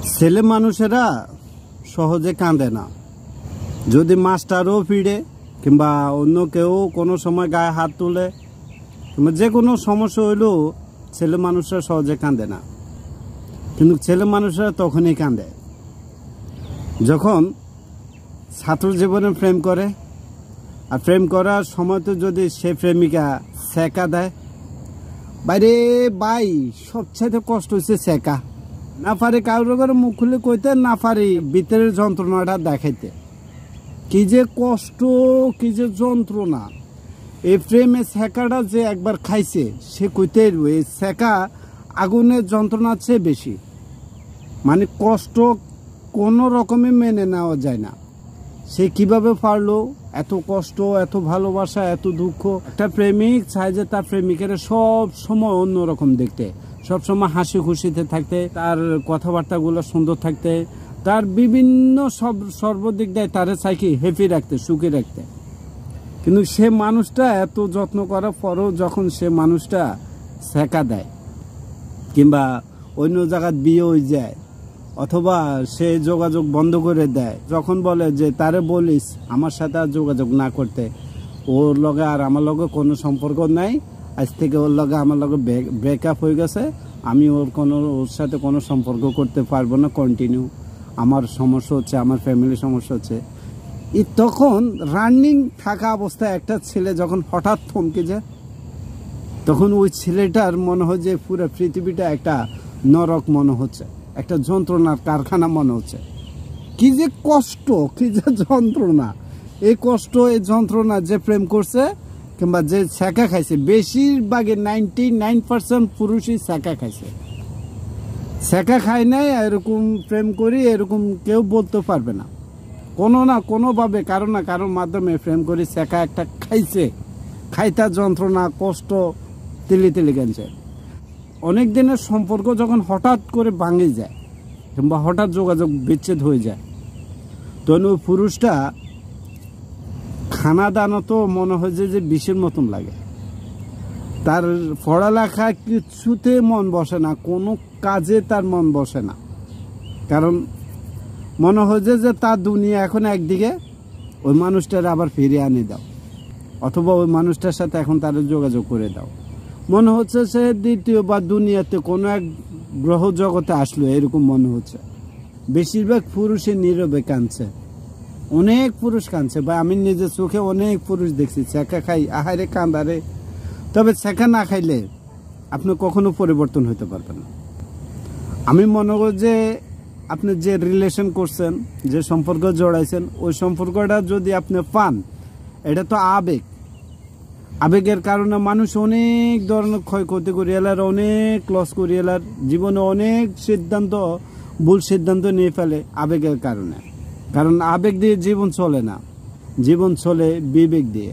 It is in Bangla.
ছেলে মানুষেরা সহজে কাঁদে না। যদি মাস্টারও পিড়ে কিংবা অন্য কেউ কোনো সময় গায়ে হাত তুলে কিংবা যে কোনো সমস্যা হইলেও ছেলে মানুষরা সহজে কাঁদে না। কিন্তু ছেলে মানুষরা তখনই কাঁদে যখন ছাত্র জীবনে প্রেম করে, আর প্রেম করার সময় তো যদি সে প্রেমিকা সেকা দেয়, বাইরে ভাই সবচাইতে কষ্ট হচ্ছে সেকা। না পারি কারোর করে মুখ খুলে কইতে, না পারি ভিতরের যন্ত্রণাটা দেখাইতে। কি যে কষ্ট, কি যে যন্ত্রণা। এই প্রেমে সেকাটা যে একবার খাইছে সে কইতে এই সেকা আগুনের যন্ত্রণার চেয়ে বেশি। মানে কষ্ট কোনো রকমে মেনে নেওয়া যায় না। সে কিভাবে পারলো এত কষ্ট, এত ভালোবাসা, এত দুঃখ। একটা প্রেমিক চায় যে তার প্রেমিকের সব সময় অন্যরকম দেখতে, সব সময় হাসি খুশিতে থাকতে, তার কথাবার্তাগুলো সুন্দর থাকতে, তার বিভিন্ন সর্বদিক দেয় তারে চাই কি হ্যাপি রাখতে, সুখী রাখতে। কিন্তু সে মানুষটা এত যত্ন করার পরও যখন সে মানুষটা সেকা দেয় কিংবা অন্য জায়গায় বিয়ে হয়ে যায় অথবা সে যোগাযোগ বন্ধ করে দেয়, যখন বলে যে তারে বলিস আমার সাথে আর যোগাযোগ না করতে, ওর লগে আর আমার লগে কোনো সম্পর্ক নাই, আজ থেকে ওর লগে আমার লগে ব্রেকআপ হয়ে গেছে, আমি ওর সাথে কোনো সম্পর্ক করতে পারবো না কন্টিনিউ, আমার সমস্যা হচ্ছে, আমার ফ্যামিলির সমস্যা হচ্ছে। তখন রানিং থাকা অবস্থায় একটা ছেলে যখন হঠাৎ থমকে যায়, তখন ওই ছেলেটার মনে হয় যে পুরো পৃথিবীটা একটা নরক মনে হচ্ছে, একটা যন্ত্রণার কারখানা মনে হচ্ছে। কি যে কষ্ট, কি যে যন্ত্রণা। এই কষ্ট, এই যন্ত্রণা যে প্রেম করছে কিংবা যে ছ্যাঁকা খাইছে, বেশিরভাগে 99% পুরুষই ছ্যাঁকা খাইছে। ছ্যাঁকা খায় নাই এরকম প্রেম করি এরকম কেউ বলতে পারবে না। কোনো না কোনোভাবে কারো না কারোর মাধ্যমে প্রেম করি ছ্যাঁকা একটা খাইছে, খাইতা যন্ত্রণা কষ্ট তিলি তিলি গেছে। অনেক দিনের সম্পর্ক যখন হঠাৎ করে ভাঙে যায় কিংবা হঠাৎ যোগাযোগ বিচ্ছেদ হয়ে যায়, তখন ওই পুরুষটা খানা দানা তো মনে হয় যে বিষের মতন লাগে। তার পড়ালেখা কিছুতে মন বসে না, কোনো কাজে তার মন বসে না। কারণ মনে হয় যে তার দুনিয়া এখন একদিকে, ওই মানুষটার আবার ফিরিয়ে আনে দাও অথবা ওই মানুষটার সাথে এখন তার যোগাযোগ করে দাও। মনে হচ্ছে সে দ্বিতীয়বার দুনিয়াতে কোনো এক গ্রহ জগতে আসলো, এরকম মনে হচ্ছে। বেশিরভাগ পুরুষে নীরবে কাঁদছে, অনেক পুরুষ কাঁদছে ভাই। আমি নিজের চোখে অনেক পুরুষ দেখছি ছ্যাঁকা খাই, আহারে কাঁদারে। তবে ছ্যাঁকা না খাইলে আপনি কখনো পরিবর্তন হতে পারবেন না। আমি মনে করি যে আপনি যে রিলেশন করছেন, যে সম্পর্ক জড়াইছেন, ওই সম্পর্কটা যদি আপনি পান, এটা তো আবেগ। আবেগের কারণে মানুষ অনেক ধরনের ক্ষয়ক্ষতি করিয়ে এলার, অনেক লস করিয়ে এলার, জীবনে অনেক ভুল সিদ্ধান্ত নিয়ে ফেলে আবেগের কারণে। কারণ আবেগ দিয়ে জীবন চলে না, জীবন চলে বিবেক দিয়ে।